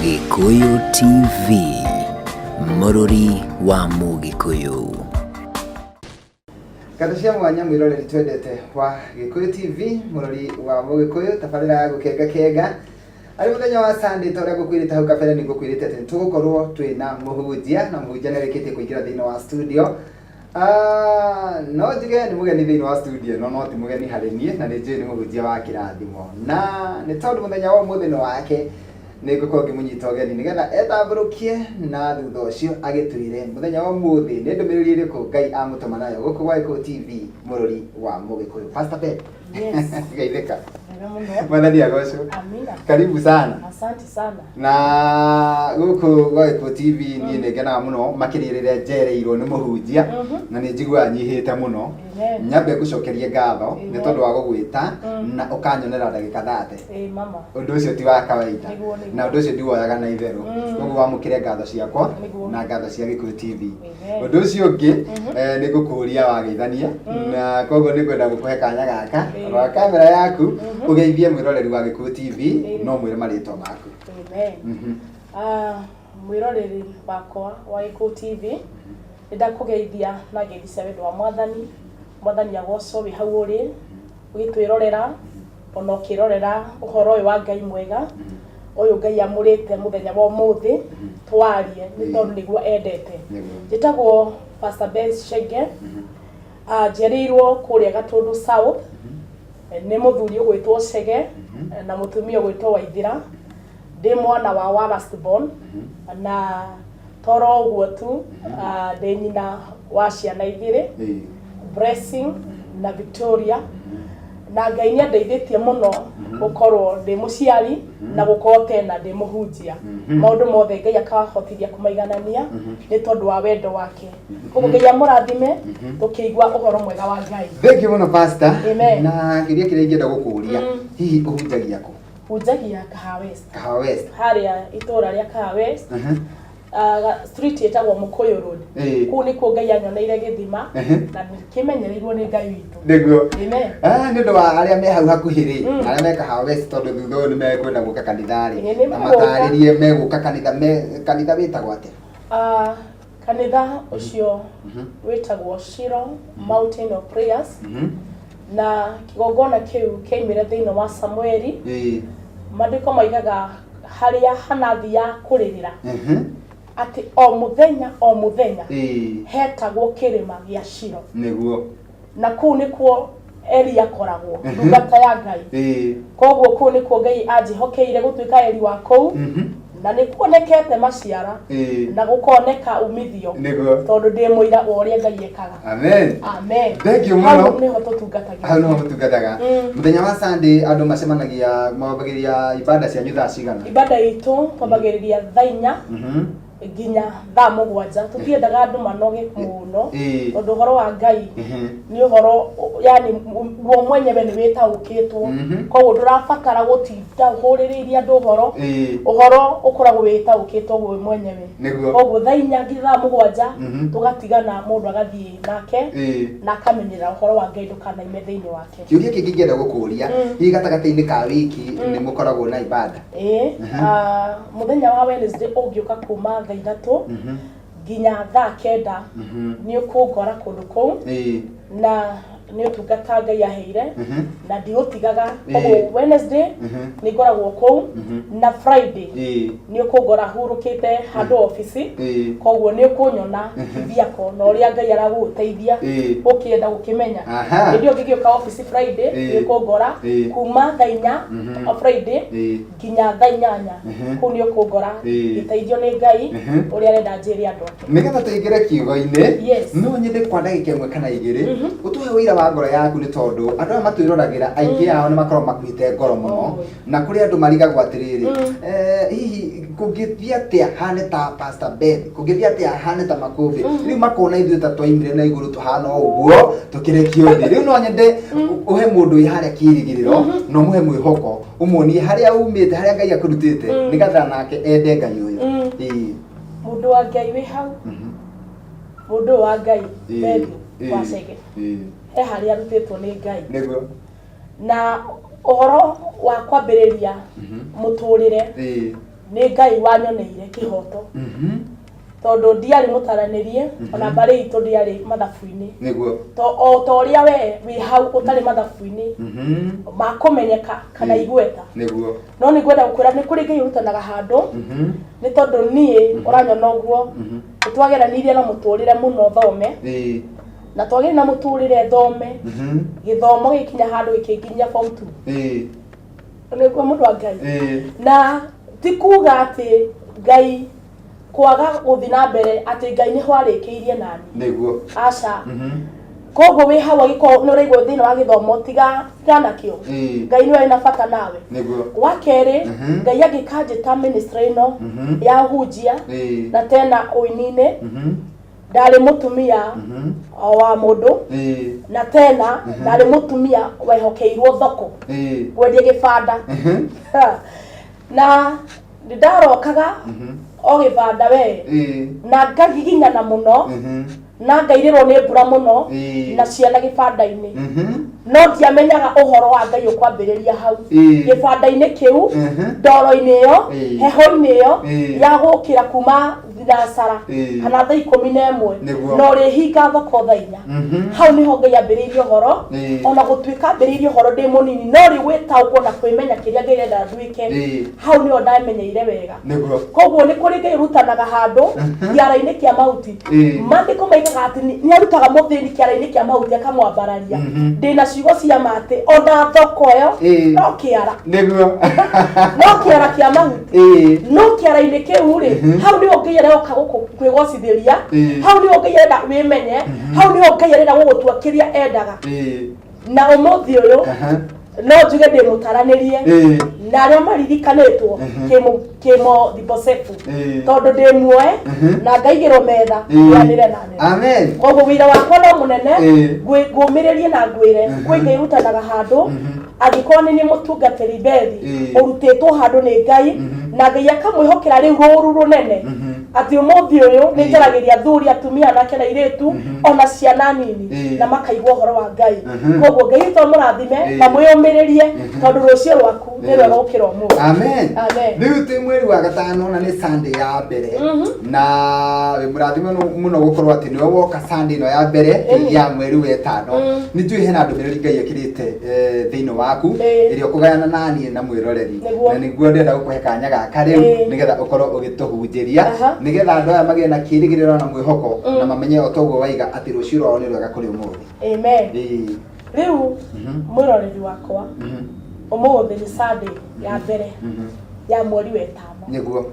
Gikuyu TV, Mũrũri wa Mũgĩkũyũ. Kaducia mwanya mwiroreri twendete wa Gikuyu TV, Mũrũri wa Mũgĩkũyũ, tabarĩra ya gũkenga ari muthenya wa Sunday toria gukwirite hau kabere ni gukwirite ati tugukorwo twina muhunjia na muhunjia nerikite kuingira thiini wa studio. No njige ni mugeni thiini wa studio no ti mugeni hari nie na ni njui ni muhunjia wa kirathimo na ni tondu muthenya wa muthenya wake ni ngukorwo ngimunyita ugeni nigetha etamburukie na thutha ucio agitwire muthenya wa muthi ni ndumiriri iriku Ngai amutuma nayo guku gwa Gikuyu TV, Mũrũri wa Mũgĩkũyũ. Pastor Ben. Yes. Gaitheka. Mwathani agocwo. Amina. Karibu sana. Asante sana. Na guku gwa Gikuyu TV ni ngenaga muno makiririria njereirwo ni muhunjia na ni njigua nyihite muno. Nyambe gucokerie ngatho ni tondu wa gugwita na ukanyonera ndagika 30. Mama. Undu ucio ti wa kawaida. Na undu ucio ndiwoyaga na itheru. Koguo wamukire ngatho ciakwa na ngatho cia Gikuyu TV. Undu ucio ungi ni gukuria wageithania na koguo ni kwenda gukuhe kanya gaka wa kamera yaku ugeithie mwiroreri wa Gikuyu TV no mwire maritwa maku. Amen. Mwiroreri wakwa wa Gikuyu TV ndakugeithia na ngeithia wendo wa Mwathani agocwo wi hau uri ugitwirorera ona ukirorera uhoro uyu wa Ngai mwega uyu Ngai amurite muthenya wa umuthi twarie ni tondu niguo endete. Njitagwo Pastor Ben Shege, njereirwo kuria Gatundu South, ni muthuri ugwitwo Shege na mutumia ugwitwo Waithira, ndi mwana wa last born na toro uguo tu ndi nyina wa ciana igiri, Blessing na Victoria, na Ngai ni andeithĩtie muno gukorwo ndi muciari na gukorwo tena ndi muhunjia. Maundu mothe Ngai akahotithia kumaiganania ni tondu wa wendo wake. Koguo Ngai amurathime tukigwa uhoro mwega wa Ngai. Thank you muno Pastor. Amen. Na kiria ingenda gukuria hihi uhunjagia ku? Hunjagia Kahawa West. Kahawa West. Haria itura ria Kahawa West. Street yetagwo Mukuyu Road. Kuu nikuo Ngai anyoneire githima na kimenyereirwo ni Ngai witu. Niguo. Amen. Ni undu wa aria me hau hakuhiri aria me Kahawa West tondu thutha ni mekwenda guka kanithari na mataririe meguka kanitha witagwo atia? Kanitha ucio witagwo Shiro Mountain of Prayers. Na kigongona kiu kiimire thiini wa Samueli. Mandiko maigaga haria hanathi ya kuririra ati o muthenya hetagwo kirima gia Shiro. Niguo. Na kuu nikuo Eli akoragwo ndungata ya Ngai. Koguo kuu nikuo Ngai anjihokeire gutuika Eli wa kuu na nikuonekete maciara na gukoneka umithio tondu ndi muira wa uria Ngai ekaga. Amen. Amen. Thank you muno. Ni ho tutungataga. Hau no mutungataga. Muthenya wa Sunday andu macemanagia mwabagiria ibada cia nyutha cigana? Ibada itu twambagiriria thaa 4 nginya thaa 7. Tutiendaga andu manoge muno tondu horo wa Ngai ni uhoro yani guo mwenyewe ni witaukitwo. Koguo ndurabatara gutinda uhuririria andu uhoro ukoragwo witaukitwo guo mwenyewe. Koguo thaa 4 nginya thaa 7 tugatigana mundu agathie nake na akamenyera uhoro wa Ngai ndukanaime thiini wake. Kiuria kingi ngenda gukuria hi gatagati-ini ka wiki ni mukoragwo na ibada? Muthenya wa Wednesday ungiuka kuma thaa 3 nginya thaa 9 ni ukungora kundu kuu na ni utungata Ngai aheire na ndigutigaga. Koguo Wednesday ni ngoragwo kuu na Friday ni ukungora hurukite handu office. Koguo ni ukunyona biako na uria Ngai araguteithia ukienda gukimenya. Ndio ngigiuka office Friday ni ukungora kuma thaa 4 Friday nginya thaa 8 kuu ni ukungora giteithio ni Ngai uria arenda njiri andu ake. Nigetha tuingire kiugo-ini no nyende kwa ndagika imwe kana igiri utuhe wira wa ngoro yaku ni tondu andu aya matwirораgira aingi ao ni makorwo makuite ngoro muno na kuri andu marigagwo atiriri hihi kungithia atia hane ta Pastor Ben, kungithia atia hane ta Makubi riu makona ithuĩ ta twaimire na iguru tuhana uguo tukirekio thi. Riu no nyende uhe mundu iharia kirigiriro no muhe mwihoko umuonie haria umite haria Ngai akurutite nigatha nake ende Ngai uyu. Mundu wa Ngai wi hau, mundu wa Ngai Ben wa Shege haria arutitwo ni Ngai. Niguo. Na uhoro wa kwambiriria muturire nĩ Ngai wanyoneire kĩhoto tondũ ndiarĩ mũtaranĩrie ona mbarĩ itũ ndiarĩ mathabu-inĩ nĩguo o ta ũrĩa we wĩ hau ũtarĩ mathabu-inĩ makũmenyeka kana igweta nĩguo no nĩ ngwenda gũkwĩra nĩ kũrĩ Ngai ũrutanaga handũ nĩ tondũ niĩ ũranyona ũguo nĩtwageranirie na mũtũrĩre mũno thome na twagĩrĩ na mũtũrĩre thome gĩthomo gĩkinya handũ gĩkĩnginyia form 2 nĩguo mũndũ wa Ngai na ti kuga atĩ Ngai kwaga gũthiĩ na mbere atĩ Ngai nĩ hwarĩkĩirie nani nĩguo aca koguo wĩ hau agĩkorwo nĩ ũraigua thĩinĩ wa gĩthomo tiga nakĩo Ngai nĩwe wĩna bata nawe wa kerĩ Ngai agĩkanjĩta ministry ĩno ya hunjia na tena ũini-inĩ ndarĩ mũtumia wa mũndũ na tena ndarĩ mũtumia wehokeirwo thoko kwendia gĩbanda na ndarokaga o gĩbanda we na ngagiginyana mũno na ngairĩrwo nĩ mbura mũno na ciana gĩbanda-inĩ no ndiamenyaga ũhoro wa Ngai ũkwambĩrĩria hau gĩbanda-inĩ kĩu ndoro-inĩ ĩyo heho-inĩ ĩyo ya gũkĩra kuma thinacara kana thaa 11 na ũrĩhinga thoko thaa 4 hau nĩho Ngai ambĩrĩirie ũhoro ona gũtuĩka ambĩrĩirie ũhoro ndĩ mũnini no rĩu gwĩtaũkwo na kwĩmenya kĩrĩa Ngai enda nduĩke hau nĩho ndamenyeire wega koguo nĩ kũrĩ Ngai ũrutanaga handũ kĩara-inĩ kĩa mahuti mandĩko maigaga atĩ nĩ arutaga mũthĩni kĩara-inĩ kĩa mahuti akamwambararia ndĩna ciugo cia ma atĩ ona thoko ĩyo no kĩara no kĩara kĩa mahuti no kĩara-inĩ kĩu rĩ hau nĩho Ngai aroka kwĩgocithĩria hau nĩho Ngai arenda wĩmenye hau nĩho Ngai arenda gũgũtua kĩrĩa endaga na ũmũthĩ ũyũ no njuge ndĩ mũtaranĩrie na arĩa maririkanĩtwo kĩmo thibosefu tondũ ndĩ muoe na ngaigĩrwo metha yanĩre na nene koguo wĩra wakwa no mũnene ngũmĩrĩrie na ngwĩre kwĩ Ngai ũrutanaga handũ angĩkorwo nĩ niĩ mũtungatĩri bethi ũrutĩtwo handũ nĩ Ngai na Ngai akamwĩhokera rĩu rũũru rũnene atĩ ũmũthĩ ũyũ nĩ njaragĩria athuri atumia anake na airĩtu ona ciana nini na makaigua ũhoro wa Ngai koguo Ngai witũ mũrathime na mwĩyũmĩrĩrie tondũ rũciũ rwaku nĩ rwega gũkĩra ũmũthĩ rĩu twĩ mweri wa gatano na nĩ Sunday ya mbere na wĩ mũrathime mũno gũkorwo atĩ nĩwe woka Sunday ĩno ya mbere ya mweri wa ĩtano nĩ njũĩ hena ndũmĩrĩri Ngai ekĩrĩte thĩinĩ waku ĩrĩa ũkũgayana naniĩ na mwĩroreri na nĩguo ndĩrenda gũkũhe kanya gaka rĩu nĩgetha ũkorwo ũgĩtũhunjĩria nĩgetha andũ aya magĩe na kĩĩrĩgĩrĩro na mwĩhoko na mamenye o toguo waiga atĩ rũciũ rwao nĩ rwega kũrĩ ũmũthĩ amen rĩu mwĩroreri wakwa ũmũthĩ nĩ Sunday ya mbere ya mweri wa ĩtano nĩguo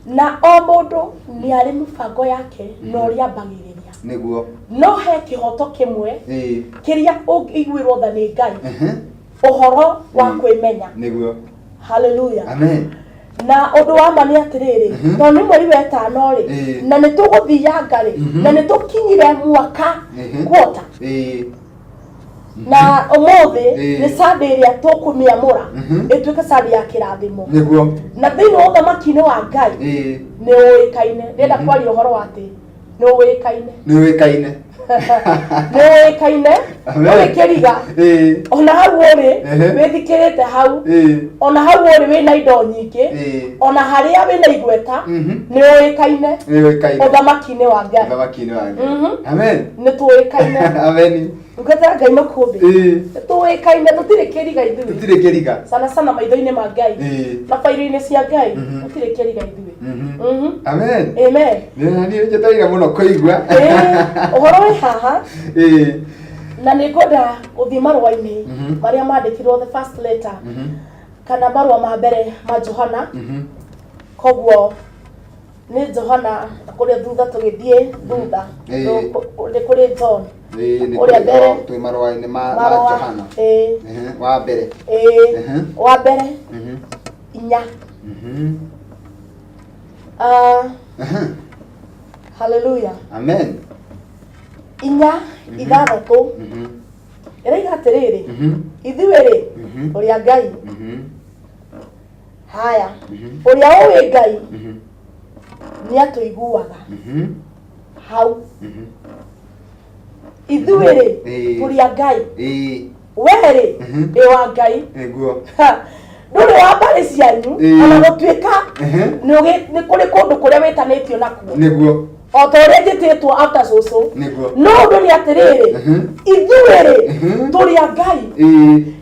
na o mũndũ nĩ arĩ mĩbango yake na ũrĩa ambagĩrĩria nĩguo no he kĩhoto kĩmwe kĩrĩa ũngĩiguĩrwo tha nĩ Ngai ũhoro wa kwĩmenya nĩguo hallelujah amen na ũndũ wa ma nĩ atĩrĩrĩ tondũ nĩ mweri wa ĩtano rĩ na nĩ tũgũthianga rĩ na nĩ tũkinyire mwaka kwota na ũmũthĩ nĩ Sunday ĩrĩa tũkũmĩamũra ĩtuĩke Sunday ya kĩrathimo na thĩinĩ wa ũthamaki-inĩ wa Ngai nĩ ũĩkaine ndĩrenda kwaria ũhoro wa atĩ nĩ ũĩkaine nĩ ũĩkaine ũrĩ kĩriga ona hau ũrĩ wĩthikĩrĩte hau ona hau ũrĩ wĩna indo nyingĩ ona harĩa wĩna igweta nĩ ũĩkaine ũthamaki-inĩ wa Ngai amen nĩ tũĩkaine Ukatara Ngai makũmbĩ tũĩkaine tũtirĩ kĩriga ithuĩ sana maitho-inĩ ma Ngai na bairo-inĩ cia Ngai tũtirĩ kĩriga ithuĩ amen amen nĩ njetaira mũno kũigua ũhoro wĩ haha na nĩ ngwenda gũthiĩ marũa-inĩ marĩa mandĩkirwo the first letter kana marũa ma mbere ma Johana koguo nĩ Johana kũrĩa thutha tũgĩthiĩ thutha nĩ kũrĩ John ũrĩa mbere twĩ marũa-inĩ ma Johana wa mbere wa mbere 4 hallelujah amen 4 ithathatũ ĩraiga atĩrĩrĩ ithuĩ rĩ ũrĩa Ngai haya ũrĩa ũĩ Ngai nĩ atũiguaga hau ithuĩ rĩ tũrĩa Ngai we rĩ wa Ngai nduri wa mbari cianyu ona gutuika ni kuri kundu kuria witanitio nakuo niguo o ta uria njititwo after soso niguo no ndu ni atiriri ithuiri turi a Ngai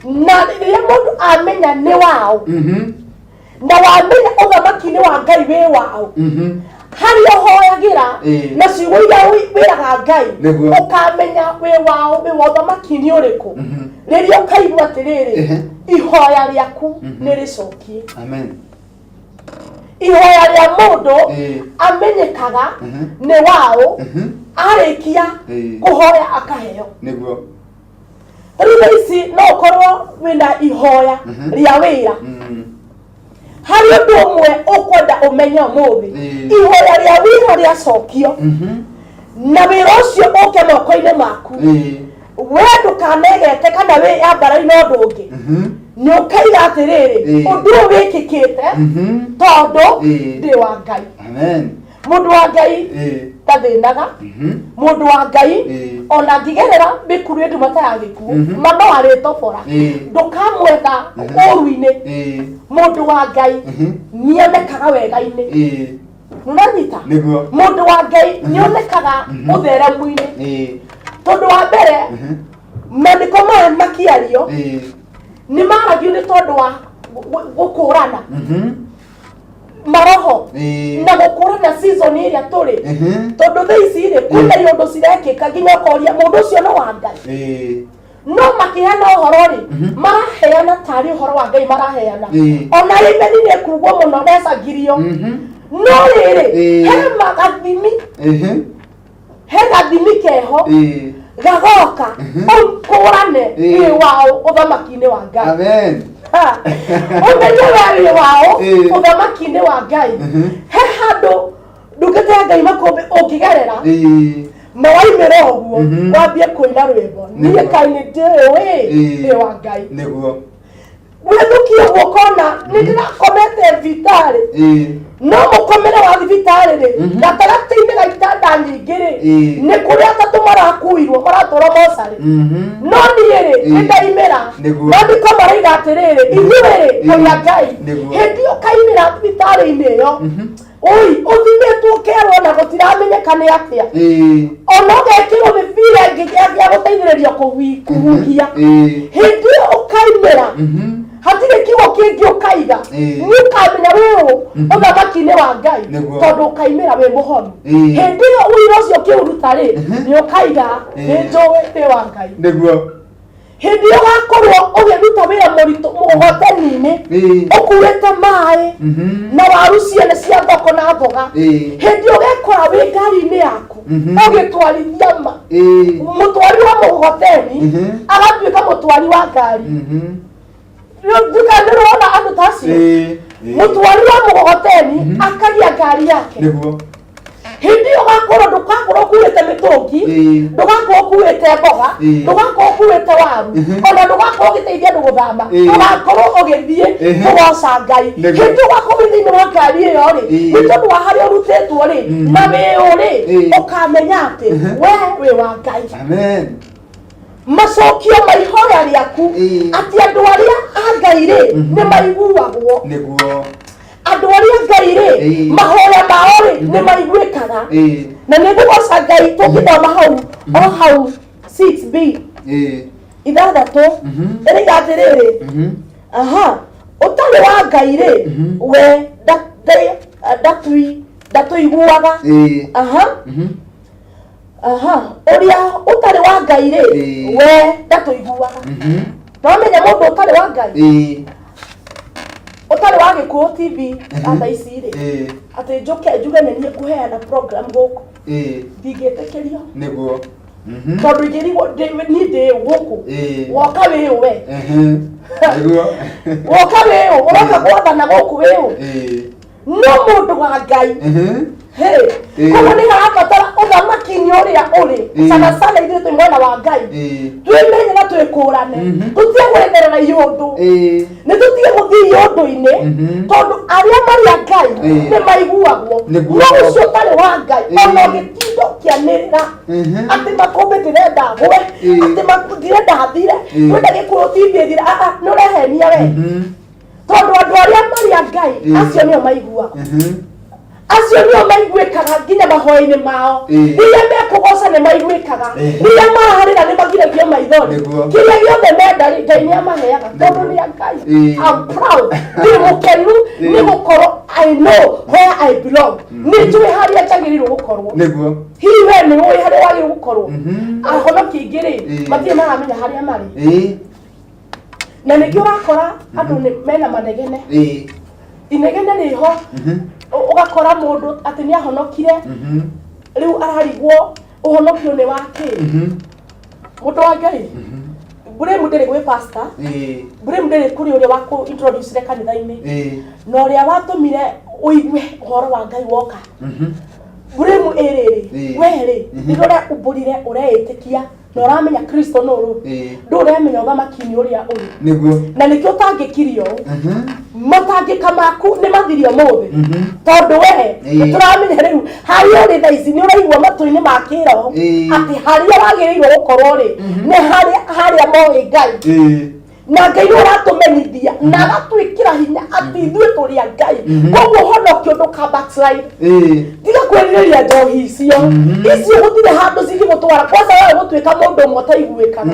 na riria mundu amenya ni wao na wamenya uthamaki-ini wa Ngai wi wao haria hoyagira na ciugo iria wiraga Ngai ukamenya wi wao wi wa uthamaki-ini uriku riria ukaigua atiriri ihoya riaku ni ricokie amen ihoya ria mundu amenyekaga ni wao arikia kuhoya akaheo niguo riu ici no ukorwo wina ihoya ria wira hari undu umwe ukwenda umenye umuthi ihoya ria wira ria cokio na wira ucio uke moko-ini maku we ndukanegete kana wi ambara-ini undu ungi ni ukaiga atiriri undu uyu wikikite tondu ndi wa Ngai amen mundu wa Ngai tathinaga mundu wa Ngai ona ngigerera mikuru endu mataya gikuo mano aritobora ndukamwetha uru-ini mundu wa Ngai nionekaga wega-ini nunanyita mundu wa Ngai nionekaga utheremu-ini tondu wa mbere maandiko maya makiario ni maragio ni tondu wa gukurana maroho na gukurana season iria turi tondu thaici ri kwina iundu cirekika nginya ukoria mundu ucio no wa Ngai no makiheana uhoro ri maraheana tari uhoro wa Ngai maraheana ona rimeni ni kurugwo muno necagirio no riri he magathimi he gathimi keho gagoka ukurane wi wao uthamaki-ini wa Ngai amen umenye wi wao uthamaki-ini wa Ngai he handu ndungite Ngai makumbi ungigerera mawaimira uguo wambie kuina rwimbo niĩ kaĩ nĩ ndĩũĩ ndĩ wa Ngai nĩguo wĩthukie guokona nĩ ndĩrakomete thibitarĩ no mũkomere wa thibitarĩ rĩ gatagatĩ-inĩ ga itanda nyingĩ rĩ nĩ kũrĩ atatũ marakuirwo maratwarwo mocarĩ no niĩ rĩ nĩ ndaimĩra maandĩko maraiga atĩrĩrĩ ithuĩ rĩ tũrĩ a Ngai hĩndĩ ũkaimĩra thibitarĩ-inĩ ĩyo oi uthimĩtwo kerwo na gũtiramenyeka nĩ atĩa ona ũgekĩrwo mĩbira ĩngĩ ya gũteithĩrĩria kũhuhia hĩndĩ ĩyo ũkaimĩra hatirĩ kiugo kĩngĩ ũkaiga nĩ ũkamenya wĩ ũthamaki-inĩ wa Ngai tondũ ũkaimĩra wĩ mũhonu hĩndĩ ĩyo ũira ũcio ũkĩũruta rĩ nĩ ũkaiga nĩ njũĩ ndĩ wa Ngai nĩguo hĩndĩ ĩyo ũgakorwo ũgĩruta wĩra mũritũ mũgogoteni-inĩ ũkuĩte maĩ na waru ciene cia thoko na mboga hĩndĩ ũgekora wĩ ngari-inĩ yaku ũgĩtwarithia ma mũtwari wa mũgogoteni agatuĩka mũtwari wa ngari nĩrona andũ ta acio mũtwari wa mũgogoteni akagia ngari yake hindi ugakorwo ndugakorwo ukuite mitungi ndugakorwo ukuite mboga ndugakorwo ukuite waru ona ndugakorwo ugiteithia andu guthama ugakorwo ugithie kugoca Ngai hindi ugakorwo thiini wa ngari iyo ri ni tondu wa haria urutitwo ri na wiu ri ukamenya ati we wi wa Ngai amen macokio ma ihoya riaku ati andu aria a Ngai ri ni maiguagwo niguo andu aria Ngai ri mahoya mao ri ni maiguikaga na ni gugoca Ngai tukithoma hau 6b ithathatu iri gathiriri utari wa Ngai ri we ndatuiguaga uria utari wa Ngai ri we ndatuiguaga nomenya mundu utari wa Ngai utari wa Gikuyu TV ata ici ri ati njuge nenie kuheana program guku ndingĩtĩkĩrio nĩguo tondu ingĩrigwo ni ndĩ guku woka wĩ we nĩguo woka wĩ ũroka gwathana gũkũ wĩ no mũndũ wa Ngai koguo nĩ harabatara ũthamaki-inĩ ũrĩa ũrĩ sana sana ithuĩ twĩ mwena wa Ngai twĩmenye na twĩkũrane tũtige gwetherera iũndũ nĩ tũtige gũthiĩ iũndũ-inĩ tondũ arĩa marĩ a Ngai nĩ maiguagwo no ũcio ũtarĩ wa Ngai ona ũgĩtinda ũkĩanĩrĩra atĩ makũmbĩ ndĩrenda gwe atĩ ndĩrenda hathire kwenda Gikuyu TV thire nĩ ũrehenia we tondu andu aria mari Ngai acio nio maigua acio nio maiguikaga nginya mahoini mao iria mekugoca ni maiguikaga iria maharira ni magiragio maithori kiria giothe menda Ngai ni amaheaga tondu ni Ngai. I'm proud ni mukenu ni gukorwo I know where I belong ni njui haria njagĩrĩirwo gukorwo niguo hihi we ni ũĩ haria wagĩrĩirwo gukorwo ahonoki aingĩ rĩ matirĩ maramenya haria marĩ na nĩkĩo ũrakora andũ mena manegene inegene rĩho ugakora mundu ati ni ahonokire riu ararigwo uhonokio ni wake mundu wa Ngai bure mudere gwe pastor bure mudere kuri uria wako introduce kanitha-ini no uria watumire uigwe horo wa Ngai woka bure mu erere were ndoria uburire ureitikia no ramenya Kristo no ru nduremenya uthamaki-ini uria uri niguo na nikio utangikirio matangika maku ni mathirio mothe tondu we turamenya riu haria uri thaici ni uraigwa matu-ini makiro ati haria wagiriirwo gukorwo ri ni haria moe Ngai na Ngai uratumenyithia na agatwikira hinya ati ithuĩ tũrĩ a Ngai koguo honokio ndũka backslide tiga kwĩrĩria njohi icio gũtirĩ handũ cingĩgũtwara kwanza wewe gũtuĩka mũndũ ũmwe ũtaiguĩkaga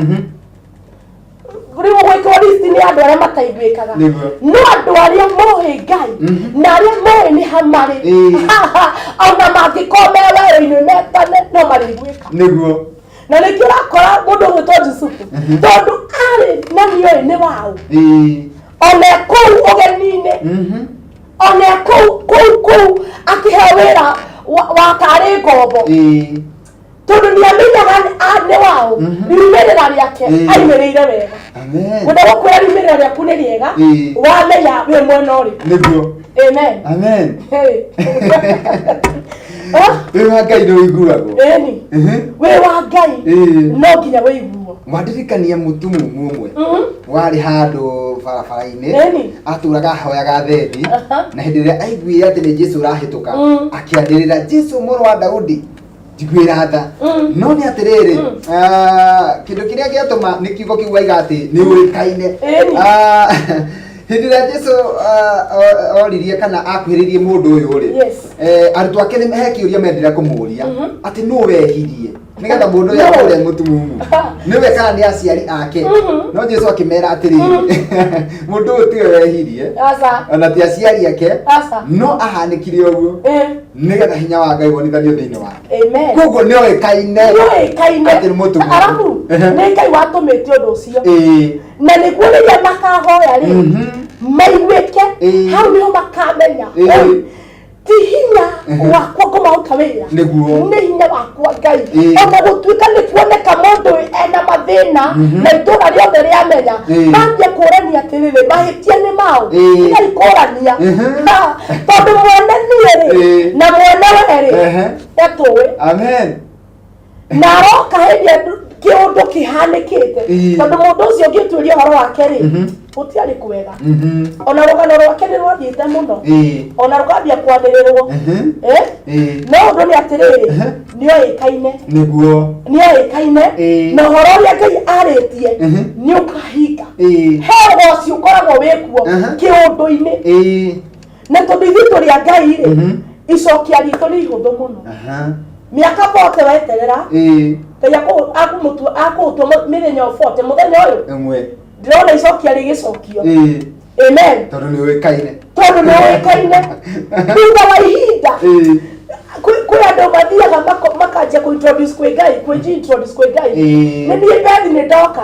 rĩu gwĩkwo list nĩ andũ arĩa mataiguĩkaga no andũ arĩa moĩ Ngai na arĩa moĩ nĩ hamarĩ ona mangĩkorwo me werũ-inĩ metane no marĩiguĩka nĩguo na nĩkĩo ũrakora mũndũ ũgwĩtwo Jusufu tondũ arĩ na nĩoĩ nĩ wao ona kũu ũgeni-inĩ ona kũu akĩheo wĩra wa tarĩ ngombo tondu ni amenyaga ni wao riumĩrĩra rĩake aimĩrĩire wega mũndũ gũkwĩra riumĩrĩra rĩaku nĩ rĩega wamenya wĩ mwena ũrĩkũ nĩguo amen wĩ wa Ngai nĩ wĩiguagwo ĩni wĩ wa Ngai no nginya wĩiguo mwandirikania mũtumumu ũmwe warĩ handũ barabara-inĩ atũraga ahoyaga thendi na hĩndĩ ĩrĩa aiguire atĩ nĩ Jesũ ũrahĩtũka akĩanĩrĩra Jesũ mũrũ wa Daudi njiguĩra tha no nĩ atĩrĩrĩ kĩndũ kĩrĩa gĩatũma nĩ kiugo kĩu waiga atĩ nĩ ũĩkaine hĩndĩ ĩrĩa Jesũ oririe kana akuhĩrĩirie mũndũ ũyũ rĩ arutwo ake nĩ he kĩũria menderea kũmũria atĩ nũ wehirie nĩgetha mũndũ ũyũ ũrĩa mũtumumu nĩwe kana nĩ aciari ake no Jesũ akĩmera atĩrĩrĩ mũndũ ũyũ tiwe wehirie ona ti aciari ake no ahanĩkire ũguo nĩgetha hinya wa Ngai wonithanio thĩinĩ wake koguo nĩ oĩkaine atĩ nĩ mũtumumu arabu nĩ Ngai watũmĩte ũndũ ũcio na nĩguo rĩrĩa makahoya rĩ maiguĩke hau nĩho makamenya ti hinya wakwa ngũmaruta wĩra nĩ hinya wakwa Ngai ona gũtuĩka nĩ kuoneka mũndũ ena mathĩna na itũũra rĩothe rĩamenya manjie kũrania atĩrĩrĩ mahĩtia nĩ mao tigai kũrania tondũ mwene niĩ rĩ na mwene we rĩ etũĩ amen na aroka hĩndĩ kĩũndũ kĩhanĩkĩte tondũ mũndũ ũcio ũngĩtuĩria ũhoro wake rĩ gũtiarĩ kwega ona rũgano rwake nĩ rwathiĩte mũno ona rũkambia kwanĩrĩrwo no ũndũ nĩ atĩrĩrĩ nĩ oĩkaine nĩguo nĩ oĩkaine na ũhoro ũrĩa Ngai arĩtie nĩ ũkahinga he ũgoci ũkoragwo wĩkuo kĩũndũ-inĩ na tondũ ithuĩ tũrĩ a Ngai rĩ icokia ritũ nĩ ihũthũ mũno mĩaka 40 weterera Ngai akũgũtua mĩthenya 40 mũthenya ũyũ ndĩrona icokia rĩgĩcokio amen tondũ nĩ ũĩkaine thutha wa ihinda kwĩ andũ mathiaga makanjia kũ-introduce kwĩ Ngai kwĩ-introduce kwĩ Ngai nĩ niĩ Bethi nĩ ndoka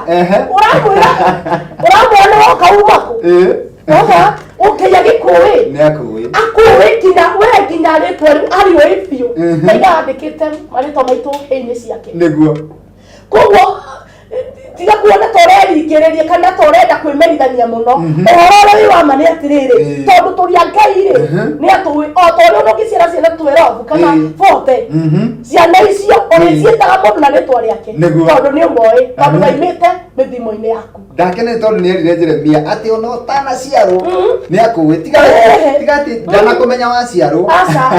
ũramwona woka uma kũ ũkĩnya gĩkũĩ akũĩ nginya rĩtwa rĩu arĩũĩ biũ Ngai andĩkĩte marĩtwa maitũ hĩ-inĩ ciake nĩguo koguo tiga kuona tũreringĩrĩria kana tũrenda kwĩmerithania mũno ũhoro ũrĩa wĩ wama nĩ atĩrĩrĩ tondũ tũrĩ a Ngai rĩ nĩ atũĩ o ta ũrĩa ũngĩciara ciana 12 kana 40 ciana icio ũrĩciĩtaga mũndũ na rĩtwa rĩake tondũ nĩ ũmoĩ tondũ maimĩte mithimo-ini yaku ndakene tondu ni erire Jeremia ati ona utanaciarwo ni akuwe tiga ati ndanakumenya waciarwo aca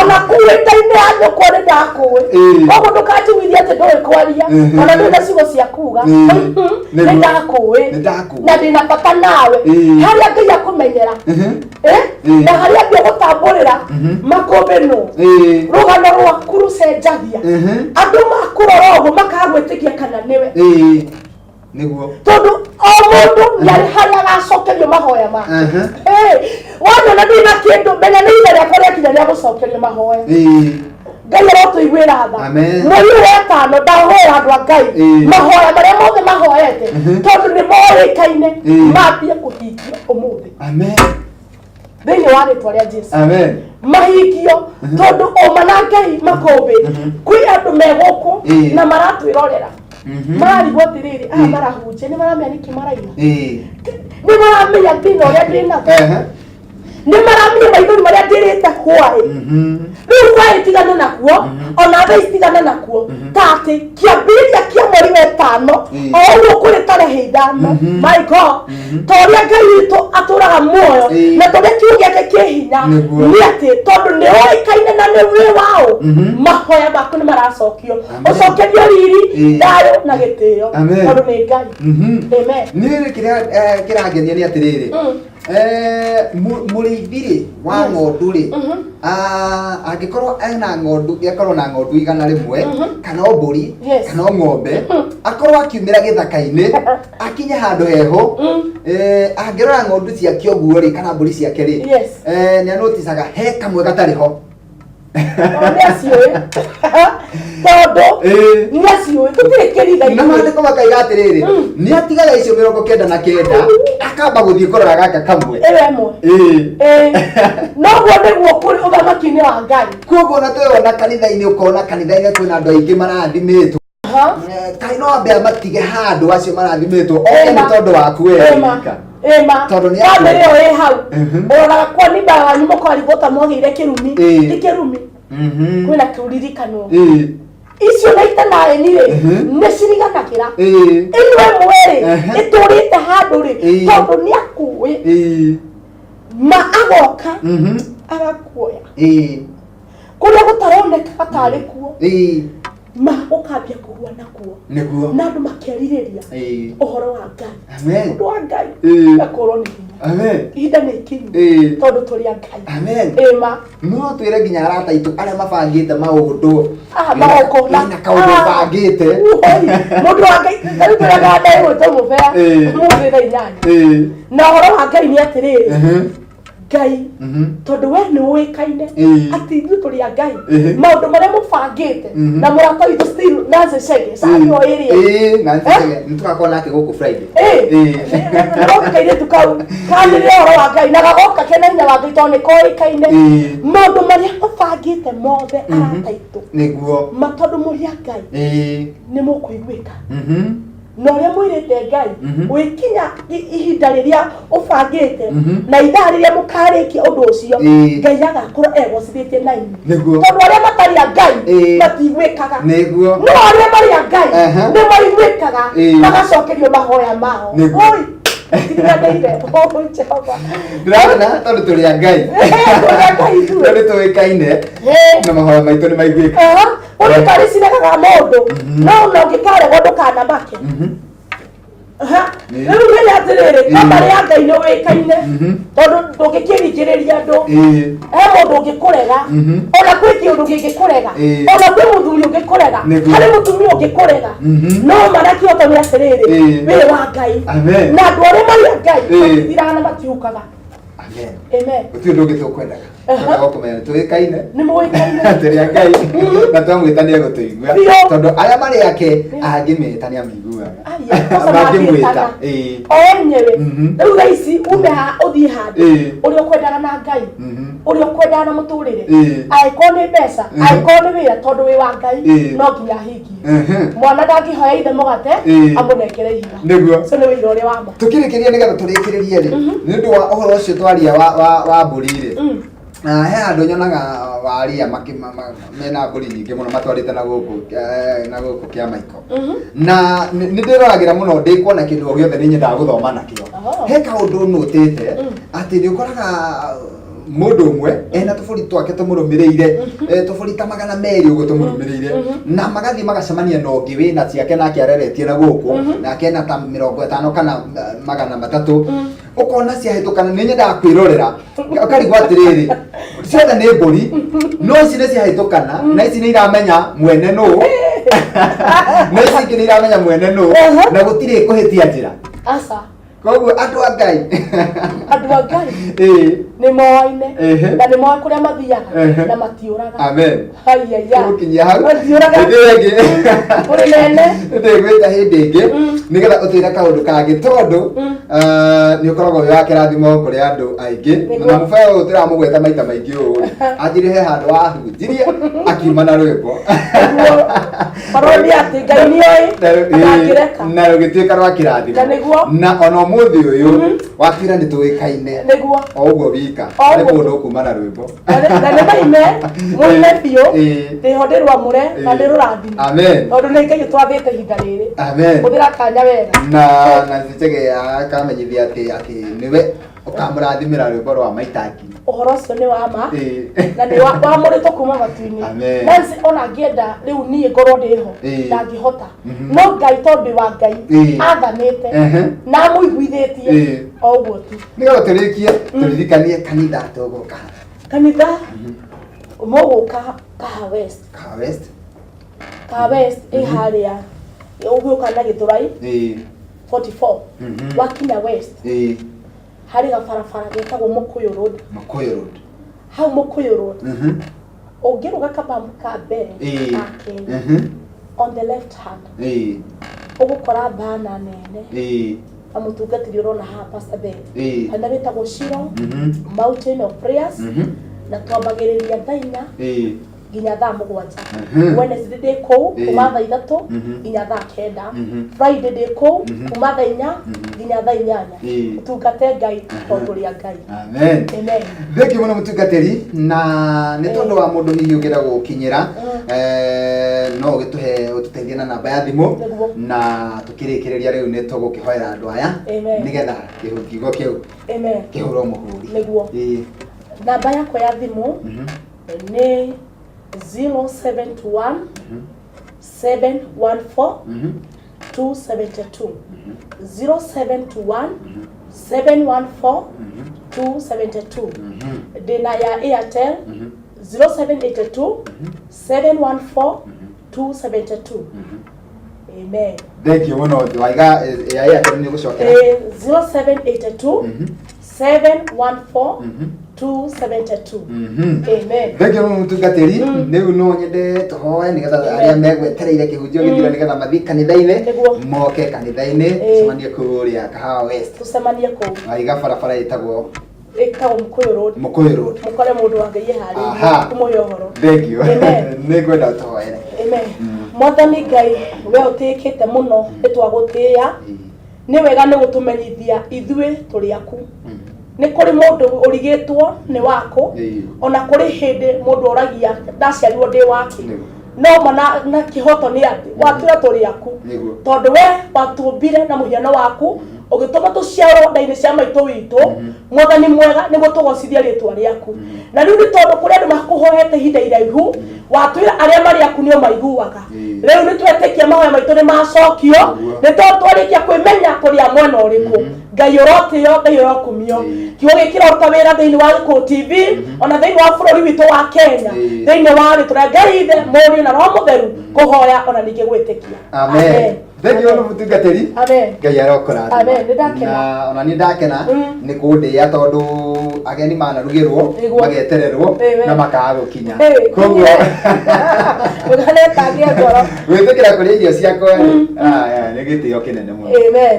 ona kuwĩta-inĩ ya nyũkwa nĩ ndakũĩ koguo ndũkanjiguithie atĩ ndũĩ kwaria ona ndũĩ ciugo cia kuga nĩ ndakũĩ na ndĩna bata nawe harĩa Ngai akũmenyera na harĩa Ngai ũgũtambũrĩra makũmbĩ nũ rũgano rwaku rũcenjagia andũ makũrora ũguo makagwĩtĩkia kana nĩwe nĩguo tondu o mũndũ nĩarĩ harĩa agacokerio mahoya make wanyona ndĩ na kĩndũ menya nĩ ihinda rĩakwa rĩakinya rĩa gũcokerio mahoya Ngai arotũiguĩra tha mweri wa ĩtano ndahoera andũ a Ngai mahoya marĩa mothe mahoete tondu nĩ moĩkaine mambie kũhingio ũmũthĩ thĩinĩ wa rĩtwa rĩa Jesu mahingio tondu oma na Ngai makũmbĩ kwĩ andũ me gũkũ na maratwĩrorera mararigwo atĩrĩrĩ aya marahunjia nĩ maramenya nĩkĩ maraina nĩ maramenya thĩna ũrĩa ndĩnaguo nĩ maramenya maithori marĩa ndĩrĩte hwaĩ rĩu hwaĩ tigana nakuo ona thaa itigana nakuo ta atĩ kĩambĩrĩria kĩa mweri wa ĩtano o ũguo kũrĩ tarehe ithano my God ta ũrĩa Ngai witũ atũraga muoyo na ta ũrĩa kiugo gĩake kĩ hinya nĩ atĩ tondũ nĩ ũĩkaine na nĩ wĩ wao mahoya maku nĩ maracokio ũcokerio riri thayũ na gĩtĩo tondũ nĩ Ngai amen nĩ kĩrĩa kĩrangenia nĩ atĩrĩrĩ mũrĩithi wa ng'ondu rĩ angĩkorwo ena ng'ondu akorwo na ng'ondu igana rĩmwe kana mbũri kana ng'ombe akorwo akiumĩra gĩthaka-inĩ akinye handũ heho angĩrora ng'ondu ciake ũguo rĩ kana mbũri ciake rĩ nĩanoticaga he kamwe gatarĩ ho tondũ nĩaciũĩ tũtirĩ kĩriga-inĩ na maandĩko makaiga atĩrĩrĩ nĩ atigaga icio 99 akamba gũthiĩ kũrora gaka kamwe noguo nĩguo kũrĩ ũthamaki-inĩ wa Ngai koguo na twĩwona kanitha-inĩ ũkona kanitha-inĩ kwĩna andũ aingĩ marathimĩtwo kaĩ no ambe amatige handũ acio marathimĩtwo oke nĩ tondũ waku weka tondũ nĩ bamĩrĩ ĩyo ĩ hau ũroraga kwa nimba wanyu mũkwarigũta mwagĩire kĩrumi ti kĩrumi kwĩna kĩririkano icio na itanaeni rĩ nĩ ciriganagĩra ĩno ĩmwe rĩ ĩtũrĩte handũ rĩ tondũ nĩ akũĩ ma agoka agakuoya kũrĩa gũtaronekaga tarĩ kuo ma ũkambia kũhua nakuo na andũ makerirĩria ũhoro wa Ngai ũndũ wa Ngai gakorwo nĩ hinya ihinda nĩ ikinyu tondũ tũrĩ a Ngai no twĩre nginya arata aitũ arĩa mabangĩte maũndũ maũndũ na kaũndũ bangĩte mũndũ wa Ngai rĩu twĩraga Ngai gwĩtwo mũbea mũthĩ thaa 8 na ũhoro wa Ngai nĩ atĩrĩrĩ Ngai tondũ we nĩ ũĩkaine atĩ ithuĩ tũrĩ a Ngai maũndũ marĩa mũbangĩte na mũrata witũ still Nancy Chege sario ĩrĩa Nancy Chege nĩtũgakorwo nake gũkũ Friday no kairĩtu kau kanĩrĩ ũhoro wa Ngai na gagoka kena hinya wa Ngai tondũ nĩ koĩkaine maũndũ marĩa mũbangĩte mothe arata aitũ nĩguo tondũ mũrĩ a Ngai nĩ mũkũiguĩka na ũrĩa mwĩrĩte Ngai gwĩkinya ihinda rĩrĩa ũbangĩte na ithaa rĩrĩa mũkarĩkia ũndũ ũcio Ngai agakorwo egocithĩtie na inyuĩ tondũ arĩa matarĩ a Ngai matiguĩkaga no arĩa marĩ a Ngai nĩ maiguĩkaga magacokerio mahoya mao ndĩrona tondũ tũrĩ a Ngai tondũ tũĩkaine na mahoya maitũ nĩ maiguĩka ũrĩ karĩ ciragaga mũndũ no ũngĩkaregwo ndũkanamake rĩu nĩ atĩrĩrĩ kama rĩ a Ngai nĩ ũĩkaine tondũ ndũngĩkĩringĩrĩria andũ he mũndũ ũngĩkũrega ona kwĩ kĩũndũ kĩngĩkũrega ona kwĩ mũthuri ũngĩkũrega harĩ mũtumia ũngĩkũrega no marakĩhota nĩ atĩrĩrĩ wĩ wa Ngai na andũ arĩa marĩ a Ngai matithiraga na matihukaga amen gũtirĩ ũndũ ũngĩ tũkwendaga tũkũmenya tũĩkaine nĩ mũĩkaine tũrĩ a Ngai na twamwĩta nĩ egũtũigua tondũ arĩa marĩ ake angĩmeta nĩ amĩiguaga angĩmwĩta o enyewe rĩu thaa ici ume ũthiĩ handũ ũrĩa ũkwendaga na Ngai ũrĩa ũkwendaga na mũtũrĩre angĩkorwo nĩ mbeca angĩkorwo nĩ wĩra tondũ wĩ wa Ngai no nginya ahingie mwana ndangĩhoya ithe mũgate amũnengere ihiga nĩguo ũcio nĩ wĩra ũrĩa wa ma tũkĩrĩkĩria nĩgetha tũrĩkĩrĩrie rĩ nĩ ũndũ wa ũhoro ũcio twaria wa mbũri rĩ he andu nyonaga waria mena mburi nyingĩ mũno matwarĩte na gũkũ kĩa maiko na nĩ ndĩroragira mũno ndĩkuona kĩndũ o gĩothe nĩ nyendaga gũthoma nakĩo he kaũndũ nũtĩte atĩ nĩ ũkoraga mũndũ ũmwe ena tũbũri twake tũmũrũmĩrĩire tũbũri ta 200 ũguo tũmũrũmĩrĩire na magathiĩ magacemania na ũngĩ wĩna ciake nake areretie na gũkũ nake ena ta 50 kana 300 ũkona ciahĩtũkana nĩ nyendaga kwĩrorera ũkarigwo atĩrĩrĩ ciothe nĩ mbũri no ici nĩ ciahĩtũkana na ici nĩ iramenya mwene nũ na ici ingĩ nĩ iramenya mwene nũ na gũtirĩ kũhĩtia njĩra koguo andũ a Ngai nĩ moaine na nĩ moa kũrĩa mathiaga na matiũraga amen hayaya gũkinyia hau matiũraga kũrĩ nene ndĩgwĩta hĩndĩ ĩngĩ nĩgetha ũtĩre kaũndũ kangĩ tondũ nĩ ũkoragwo wĩ wa kĩrathimo kũrĩ andũ aingĩ na mũbaya ũyũ tũramũgweta maita maingĩ ũũ anjĩrĩ he handũ ahunjirie akiuma na rwĩmbo parodia atĩ Ngai nĩoĩ na rũgĩtuĩka rwa kĩrathimo na ona ũmũthĩ ũyũ watwĩra nĩ tũĩkaine o ũguo wika nĩ mũndũ ũkuma na rwĩmbo na nĩ maime mũine biũ ndĩho ndĩrwamũre na ndĩrũrathime tondũ nĩ Ngai ũtwathĩte ihinda rĩrĩ hũthĩra kanya wega na Njĩge akamenyithia atĩ nĩwe ũkamũrathimĩra rwĩmbo rwa maitangi ũhoro ũcio nĩ wa ma na nĩ wamũrĩtwo kuma matu-inĩ Nancy ona ngĩenda rĩu niĩ ngorwo ndĩho ndangĩhota no Ngai tondũ wa Ngai athanĩte na mũiguithĩtie o ũguo tu nĩgetha tũrĩkie tũririkanie kanitha tũgũka kanitha mũgũka Kaha West ĩ harĩa ũgĩũka na Gĩthũrai 44 wakinya West hari gabarabara getagwo Mũkũyũ Road hau Mũkũyũ Road ũngĩruga kabamu ka mbere ka Kenya on the left hand ũgũkora bana nene na mũtungatĩri ũrona haha Pastor Ben hana wĩtagwo Shiro Mountain of Prayers na twambagĩrĩria thaa 4 nginya thaa 7 Wednesday ndĩ kũu kuma thaa 3 nginya thaa 9 Friday ndĩ kũu kuma thaa 4 nginya thaa 8 ũtungate Ngai tondũ rĩa Ngai amen thengio mũno mũtungatĩri na nĩ tondũ wa mũndũ hihi ũngĩenda gũkinyĩra no ũgĩtũhe ũtũteithie na namba ya thimũ na tũkĩrĩkĩrĩria rĩu nĩ tũgũkĩhoera andũ aya nĩgetha kiugo kĩu kĩhũrwo mũhũri nĩguo namba yakwa ya thimũ nĩ 0721 714 272 0721 714 272 ndĩna ya Airtel 0782 714 272 amen thengio mũno waiga ya Airtel nĩ gũcokera 0782 714 272 amen thengio mũno mũtungatĩri rĩu no nyende tũhoe nĩgetha arĩa megwetereire kĩhunjio gĩthira nĩgetha mathiĩ kanitha-inĩ moke kanitha-inĩ tũcemanie kũrĩa Kahawa West tũcemanie kũu waiga barabara ĩtagwo Mũkũyũ Road mũkore mũndũ wa Ngai harĩ kũmũhe ũhoro thengio nĩngwenda ũtũhoere amen Mwathani Ngai we ũtĩkĩte mũno nĩtwagũtĩĩa nĩ wega nĩ gũtũmenyithia ithuĩ tũrĩ aku nĩ kũrĩ mũndũ ũrigĩtwo nĩ waku ona kũrĩ hĩndĩ mũndũ oragia ndaciarirwo ndĩ wake no na kĩhoto nĩ atĩ watwĩra tũrĩ aku tondũ we watũmbire na mũhiano waku ũgĩtũma tũciarwo nda-inĩ cia maitũ witũ Mwathani mwega nĩguo tũgocithie rĩtwa rĩaku na rĩu nĩ tondũ kũrĩ andũ makũhoete ihinda iraihu watwĩra arĩa marĩ aku nĩo maiguaga rĩu nĩ twetĩkia mahoya maitũ nĩ macokio nĩ tondũ twarĩkia kwĩmenya tũrĩ a mwena ũrĩkũ Ngai ũrotĩo Ngai ũrokumio kiugo gĩkĩ kĩraruta wĩra thĩinĩ wa Gĩkũyũ TV ona thĩinĩ wa bũrũri witũ wa Kenya thĩinĩ wa rĩtwa Ngai Ithe Mũriũ na Roho Mũtheru kũhoya ona ningĩ gwĩtĩkia amen thengio mũno mũtungatĩri Ngai arokũrathima na ona nĩ ndakena nĩ kũndĩa tondũ ageni manarugĩrwo magetererwo na makaga gũkinya koguo gwĩtĩkĩra kũrĩa irio ciakwa nĩ gĩtĩo kĩnene mũno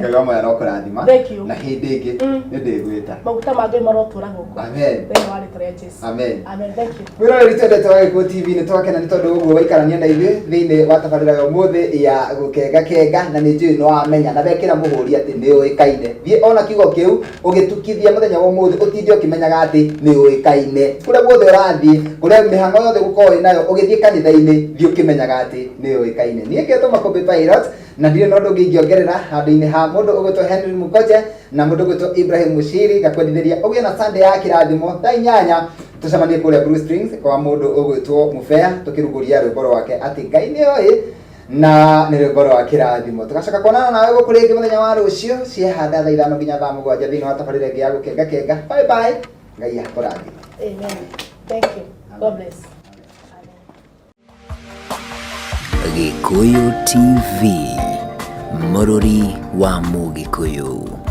Ngai amwe arokũrathima na hĩndĩ ĩngĩ nĩ ndĩgwĩta maguta ma Ngai marotũra gũkũ thĩinĩ wa rĩtwa rĩa Jesũ amen thank you mwĩroreri twendete wa Gĩkũyũ TV nĩ twakena nĩ tondũ ũguo waikarania na ithuĩ thĩinĩ wa tabarĩra ya ũmũthĩ ya gũkenga kega na nĩ njũĩ no amenya na bekĩra mũhũri atĩ nĩ ũĩkaine. Thiĩ ona kiugo kĩu ũgĩtukithia mũthenya wa ũmũthĩ ũtinde ũkĩmenyaga atĩ nĩ ũĩkaine. Kũrĩa guothe ũrathiĩ, kũrĩa mĩhang'o yothe gũkorwo nayo ũgĩthiĩ kanitha-inĩ thiĩ ũkĩmenyaga atĩ nĩ ũĩkaine. Niĩ ngĩtwo Makombe Pilot na ndirĩ na ũndũ ũngĩ ingĩongerera handũ-inĩ ha mũndũ ũgwĩtwo Henry Mukoche na mũndũ ũgwĩtwo Ibrahim Mushiri gakwendithĩria ũgĩe na Sunday ya kĩrathimo thaa 8 tucemanie kũrĩa Blue Springs kwa mũndũ ũgwĩtwo Mufea tukĩrugũria rwĩmbo rwake atĩ Ngai nĩ oĩ na nĩ rwĩmbo rwa kĩrathimo. Tugacoka kuonana nawe gũkũ rĩngĩ mũthenya wa rũciũ ciehanda thaa 5 nginya thaa 7 thĩinĩ wa tabarĩra ĩngĩ ya gũkenga kenga. Bye bye. Ngai akũrathime. Amen. Thank you. God bless. Gikuyu TV, mũrũri wa Mũgĩkũyũ.